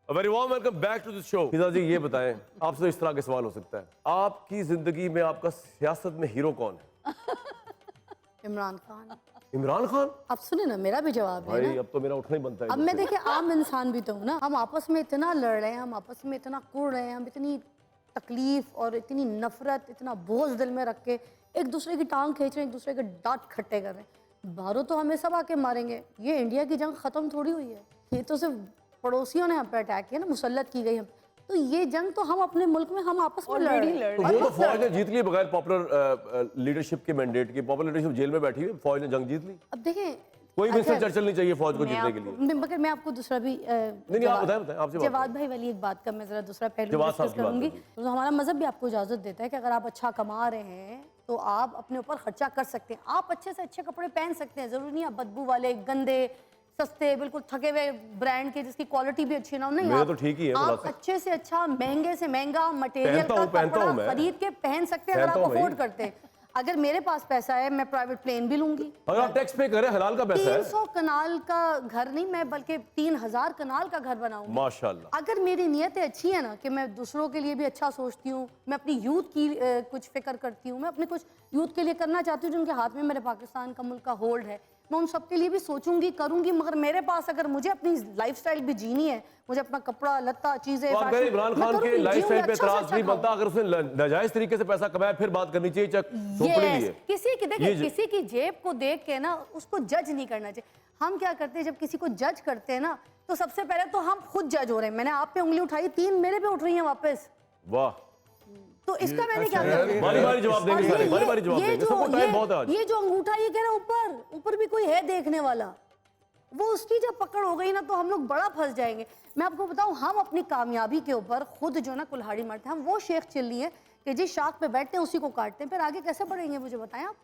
Very warm welcome back to the show. Hija ji, ये बताएं, आपसे इस तरह के सवाल हो सकता है, आपकी जिंदगी में आपका सियासत में हीरो कौन है? इमरान खान। इमरान खान? अब सुने ना, मेरा भी जवाब है भाई ना। अब तो मेरा उठना ही बनता है। अब मैं देखिए आम इंसान भी तो हूँ ना। हम आपस में इतना लड़ रहे हैं, हम आपस में इतना कुड़ रहे हैं, हम इतनी तकलीफ और इतनी नफरत, इतना बोझ दिल में रख के एक दूसरे की टांग खींच रहे हैं, एक दूसरे के दांत खट्टे कर रहे हैं। बाहरों तो हमें सब आके मारेंगे, ये इंडिया की जंग खत्म थोड़ी हुई है। ये तो सिर्फ पड़ोसियों ने हम पे अटैक किया ना, मुसल्लत की गई हम। तो ये जंग तो हम अपने मुल्क में हम आपस में लड़ रहे हैं। तो वो तो फौज ने जीत ली बगैर पॉपुलर लीडरशिप के मैंडेट के। पॉपुलर लीडरशिप जेल में बैठी है, फौज ने जंग जीत ली। अब देखें, कोई मिस्टर चर्चिल नहीं चाहिए फौज को जीतने के लिए। मगर मैं आपको दूसरा भी नहीं आप बताएं आपसे जवाद भाई वाली एक बात का मैं जरा दूसरा पहलू डिस्कस करूंगी। तो हमारा मजहब भी आपको इजाजत देता है कि अगर आप अच्छा कमा रहे हैं तो आप अपने ऊपर खर्चा कर सकते हैं, आप अच्छे से अच्छे कपड़े पहन सकते हैं। जरूरी नहीं आप बदबू वाले, गंदे, सस्ते, बिल्कुल थके हुए ब्रांड के जिसकी क्वालिटी भी अच्छी ना हो, नहीं। मेरा तो ठीक ही है, आप अच्छे से अच्छा, महंगे से महंगा मटेरियल का कपड़ा खरीद के पहन सकते हैं अगर आप अफोर्ड करते हैं। अगर मेरे पास पैसा है, मैं प्राइवेट प्लेन भी लूंगी। अगर आप टैक्स पे करें, हलाल का पैसा है। 300 कनाल का घर नहीं, मैं बल्कि 3000 कनाल का घर बनाऊंगी माशाल्लाह। अगर मेरी नीयतें अच्छी है ना, कि मैं दूसरों के लिए भी अच्छा सोचती हूँ, मैं अपनी यूथ की कुछ फिक्र करती हूँ, मैं अपने कुछ यूथ के लिए करना चाहती हूँ जिनके हाथ में मेरे पाकिस्तान का मुल्क का होल्ड है, मैं उन सबके लिए भी सोचूंगी, करूंगी। मगर मेरे पास अगर मुझे अपनी लाइफस्टाइल भी जीनी है, मुझे अपना कपड़ा लत्ता चीजें, तो अगर इमरान खान के लाइफस्टाइल पे एतराज नहीं बनता, अगर उसने नाजायज तरीके से पैसा कमाया, फिर बात करनी चाहिए। किसी की देखिए, किसी की जेब को देख के ना उसको जज नहीं करना चाहिए। हम क्या करते हैं, जब किसी को जज करते हैं ना, तो सबसे पहले तो हम खुद जज हो रहे हैं। मैंने आप पे उंगली उठाई, 3 मेरे पे उठ रही हैं वापस। वाह, तो इसका मैंने क्या किया? बारी-बारी जवाब देंगे सारे, बारी-बारी जवाब देंगे। सबको टाइम बहुत है आज। ये जो अंगूठा ये कह रहा ऊपर, ऊपर भी कोई है देखने वाला, वो उसकी जब पकड़ हो गई ना तो हम लोग बड़ा फंस जाएंगे। मैं आपको बताऊं, हम अपनी कामयाबी के ऊपर खुद जो ना कुल्हाड़ी मारते हैं। हम वो शेख चिल्ली है कि जिस शाख पे बैठते हैं उसी को काटते हैं। फिर आगे कैसे बढ़ेंगे मुझे बताएं आप?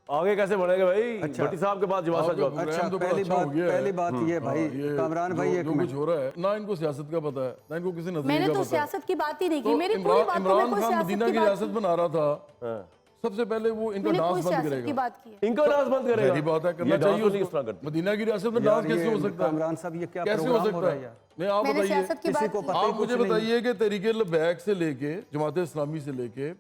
आगे कैसे बढ़ेंगे भाई? भट्टी साहब के बाद जवाब। अच्छा, पहली बात ये भाई कामरान भाई, एक कुछ हो रहा है ना, इनको सियासत का पता है ना, इनको किसी नजरिए मैंने का तो पता है। सियासत की बात ही नहीं की। मेरी इमरान खान मदीना की रियासत बना रहा था, सबसे पहले वो इनका डांस बंद करेगा। इनका डांस बंद करेगा? यही बात है, करना चाहिए उसको। मदीना की रियासत में डांस कैसे हो सकता है? कामरान साहब, ये क्या कैसे हो सकता है? नहीं आप बताइए, आप मुझे बताइए कि तहरीक लबैक से लेके जमात इस्लामी से लेके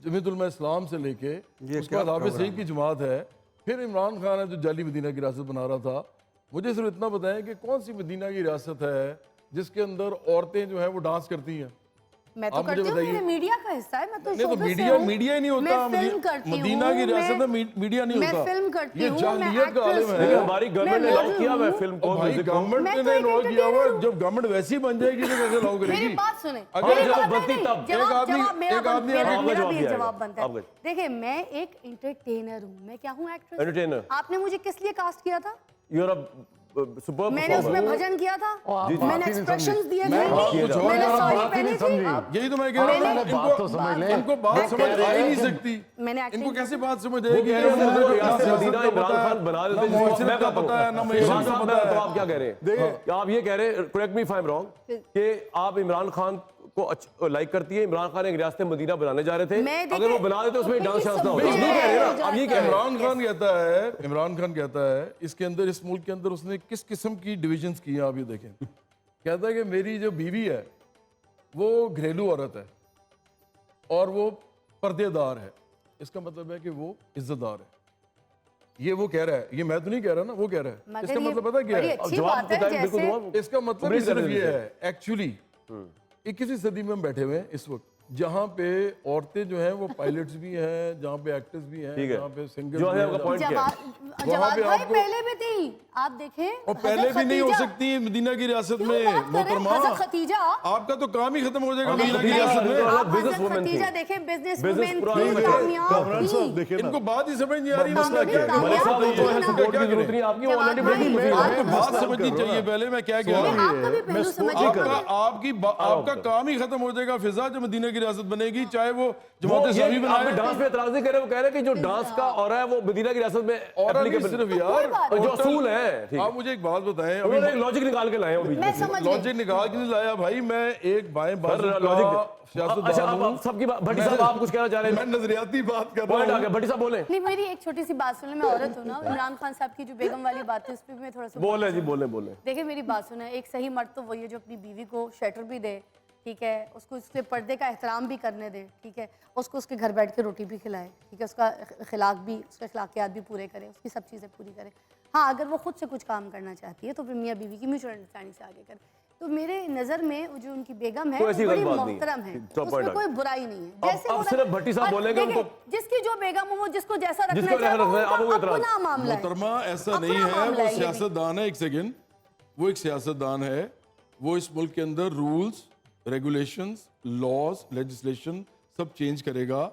जमीयतुल इस्लाम से लेके उसके बाद हाफिज सईद की जमात है, फिर इमरान खान है जो जाली मदीना की रियासत बना रहा था। मुझे सिर्फ इतना बताएं कि कौन सी मदीना की रियासत है जिसके अंदर औरतें जो है वो डांस करती हैं? मैं तो करती हूँ, मेरे मीडिया का हिस्सा है। मैं तो नहीं, तो मीडिया ही नहीं होता। मदीना की रियासत में मीडिया नहीं होता। मैं फिल्म करती हूँ, ये जाहिलियत का आलम है। लेकिन हमारी गवर्नमेंट ने लॉ किया है फिल्म को। गवर्नमेंट ने लॉ किया हुआ, जब गवर्नमेंट वैसी बन जाएगी तो कैसे लॉ करेगी? मेरी बात सुने, जवाब बनता है। देखिए, मैं एक एंटरटेनर हूँ। मैं क्या हूँ? एक्ट्रेस। आपने मुझे किस लिए कास्ट किया था? मैंने उसमें भजन किया था, मैंने एक्सप्रेशंस दिए थे, मैंने साड़ी पहनी थी। यही तो मैं कह रहा हूँ, इनको बात समझ आ ही नहीं सकती। इनको कैसे बात समझ आएगी? इमरान खान बना देते हैं, पता है ना, मुझे पता है। तो आप क्या कह रहे हैं? आप ये कह रहे हैं, correct me if I am wrong, कि आप इमरान खान को लाइक करती है। इमरान खान एक रियासत मदीना बनाने जा रहे थे, अगर वो बना देते उसमें डांस शांस ना होता। ये कह रहे हैं ना, अब ये कह रहे हैं। इमरान खान कहता है इसके अंदर, इस मुल्क के अंदर उसने किस किस्म की डिविजन्स की हैं, आप ये देखें। कहता है कि मेरी जो बीवी है वो घरेलू औरत है और वो पर्देदार है। इसका मतलब है कि वो इज्जतदार है। ये वो कह रहा है, ये मैं तो नहीं कह रहा ना, वो कह रहा है। इसका मतलब पता क्या है? इसका मतलब सिर्फ ये है, एक्चुअली 21वीं सदी में हम बैठे हुए हैं इस वक्त, जहाँ पे औरतें जो हैं वो पायलट्स भी हैं, जहाँ पे एक्टर्स भी हैं, जहाँ पे सिंगर्स जो है। आपका पॉइंट क्या है? जवाब भाई पहले भी थी, आप देखें। और पहले भी नहीं हो सकती मदीना की रियासत में। मोहतरमा, खतीजा, आपका तो काम ही खत्म हो जाएगा मदीना की रियासत में। खतीजा देखें, बिजनेसवुमेन थी, कामयाब थी। इनको बात ही समझ नहीं आ रही। मसला क्या है? सपोर्ट की जरूरत नहीं आपकी, ऑलरेडी बैठी आपको बात समझनी चाहिए पहले। मैं क्या कह रहा हूँ, आपका काम ही खत्म हो जाएगा। फिजा जो मदीना की रियासत बनेगी, चाहे वो वो जमात ये इस्लामी आप बनाए। डांस पे एतराज नहीं कर रहे, वो कह रहे हैं कि जो डांस का और है वो मदीना की रियासत में और अभी applicable- सिर्फ कोई यार बात जो असूल है, ठीक है। आप मुझे एक बात बताएं, उन्होंने एक अभी लॉजिक निकाल के लाए हैं वो बीच में मैं से। समझ गई। लॉजिक निकाल के नहीं लाया भाई, मैं एक बाएं बाजू सर, का लॉजिक सियासतदान अच्छा हूं। आप सबकी बात भट्टी साहब आप कुछ कहना चाह रहे मैं हैं? नजरियाती बात कर पॉइंट रहा आ गया, हूँ। भट्टी साहब बोले नहीं मेरी एक छोटी सी बात सुने, मैं औरत हूँ ना, इमरान खान साहब की जो बेगम वाली बात है उस पर भी मैं थोड़ा सा बोले जी बोले बोले। देखिए मेरी बात सुने, एक सही मर्द तो वही है जो अपनी बीवी को शेल्टर भी दे, ठीक है, उसको उसके पर्दे का एहतराम भी करने दे, ठीक है, उसको उसके घर बैठ के रोटी भी खिलाए, ठीक है, उसका अखलाक भी, उसके अखलाकियात भी पूरे करे, उसकी सब चीज़ें पूरी करे। हाँ अगर वो खुद से कुछ काम करना चाहती है तो फिर मियाँ बीवी की म्यूचुअल अंडरस्टैंडिंग से आगे करे। तो मेरे नज़र में वो जो उनकी बेगम है कोई वो ऐसी बड़ी गलत बात नहीं है। मोहतरम है, तो point उसमें आ कोई गया। बुराई नहीं है। अब जैसे वो सिर्फ भट्टी साहब और बोलेंगे देखिए, उनको- जिसकी जो बेगम हो वो जिसको जैसा रखना जिसको चाहे रखना वो है, आप वो उनका एतराज- अपना मामला है। मोहतरमा ऐसा अपना नहीं है, मामला वो है ये भी। सियासतदान है। एक सेकंड, वो एक सियासतदान है, वो इस मुल्क के अंदर रूल्स, रेगुलेशंस, लॉज, लेजिस्लेशन सब चेंज करेगा।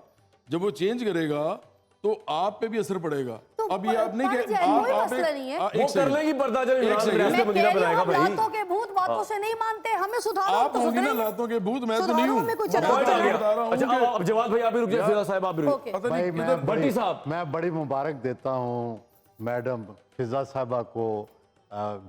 जब वो चेंज करेगा तो आप पे भी असर पड़ेगा। तो अब ये आप नहीं पड़ कि जाए, आप कोई आप मसला एक- नहीं है। आ, वो एक कर सेकंड, लेगी पर्दा जब इमरान सेकंड। रियासत मैं मदीना कह रही बनाएगा हूँ, भाई। लातों के भूत बातों से नहीं मानते, हमें सुधारो आप तो होंगी ना सुधरेंगे। लातों के भूत, मैं तो सुधारो नहीं हूँ। में कोई मैं चला पॉइंट आ जाए। गया। बता रहा हूँ अच्छा कि- अब जवाब भाई आप भी रुक जाए, फिजा साहब आप भी रुक ओके। पता भाई नहीं मैं किधर भट्टी साहब। मैं बड़ी मुबारक देता हूँ मैडम फिजा साहबा को,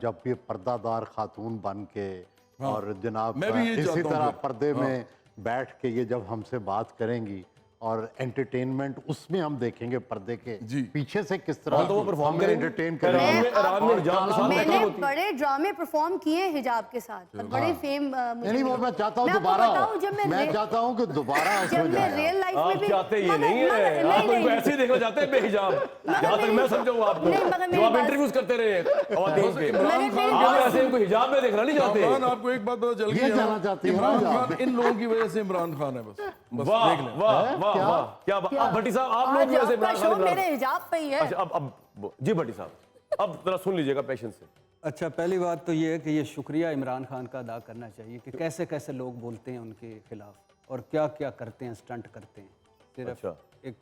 जब ये पर्दादार खातून बन के और जनाब मैं भी ये इसी चाहता हूँ तरह फिर। पर्दे में बैठ के ये जब हमसे बात करेंगी और एंटरटेनमेंट उसमें हम देखेंगे पर्दे के जी। पीछे से किस हाँ, तरह तो वो perform हमें करेंगी। एंटरटेन ईरान करेंगे। में- ईरान में हिजाब के साथ मैं- बैठनी मैंने होती है। बड़े ड्रामे परफॉर्म किए हिजाब के साथ और बड़े फेम मुझे नहीं वो मिले। मैं चाहता हूँ मैं आपको दोबारा हो। बताऊं, जब मैं रे- चाहता हूँ कि दोबारा हो जब मैं जाए। रियल लाइफ में आप भी चाहते ये मगर- नहीं है, मगर- आप नहीं, उनको नहीं। ऐसे ही देखना चाहते हैं बेहिजाब, जहाँ तक मैं समझा हूँ आपको, नहीं, मगर जो मेरी आप बात- इंटरव्यूज करते रहे खवातीन के, इमरान मेरी खान आप बात- ऐसे इनको हिजाब में देखना नहीं चाहते। इमरान, आपको एक बात पता चल ये गई जानना चाहती है इमरान ना खान इन लोगों की वजह से इमरान खान है, बस वाह देख लें। वाह वाह क्या? वाह, क्या बात। अब भट्टी साहब आप लोग आज भी वैसे आपका इमरान शो खान इमरान- मेरे हिजाब पे ही है। अच्छा अब जी भट्टी साहब अब जरा सुन लीजिएगा पेशेंस से। अच्छा पहली बात तो ये है कि ये शुक्रिया इमरान खान का अदा करना चाहिए कि कैसे कैसे लोग बोलते हैं उनके खिलाफ और क्या क्या करते हैं, स्टंट करते हैं। सिर्फ अच्छा। एक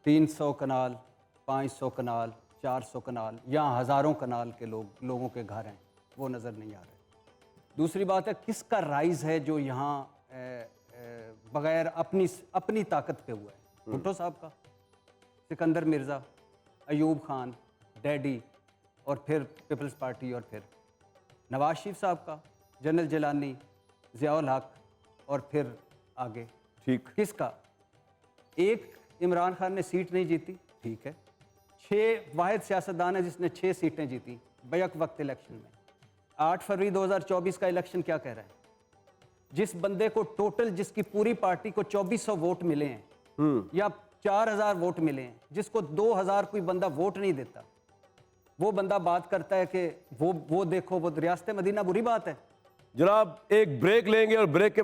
300 कनाल, 500 कनाल, 400 कनाल या हज़ारों कनाल के लोगों के घर हैं, वो नज़र नहीं आ रहे। दूसरी बात है किसका राइज है जो यहाँ बगैर अपनी ताकत पे हुआ है। भुट्टो साहब का, सिकंदर मिर्ज़ा, अयूब खान, डैडी और फिर पीपल्स पार्टी और फिर नवाज शरीफ साहब का, जनरल जिलानी, ज़ियाउल हक और फिर आगे ठीक। किसका? एक इमरान खान ने सीट नहीं जीती, ठीक है। 6 वाहिद सियासतदान है जिसने 6 सीटें जीती बैक वक्त इलेक्शन में। 8 फरवरी 2024 का इलेक्शन क्या कह रहा है? जिस बंदे को टोटल, जिसकी पूरी पार्टी को 2400 वोट मिले हैं या 4000 वोट मिले हैं, जिसको 2000 कोई बंदा वोट नहीं देता, वो बंदा बात करता है कि वो देखो वो रियासत मदीना बुरी बात है। जनाब एक ब्रेक लेंगे और ब्रेक के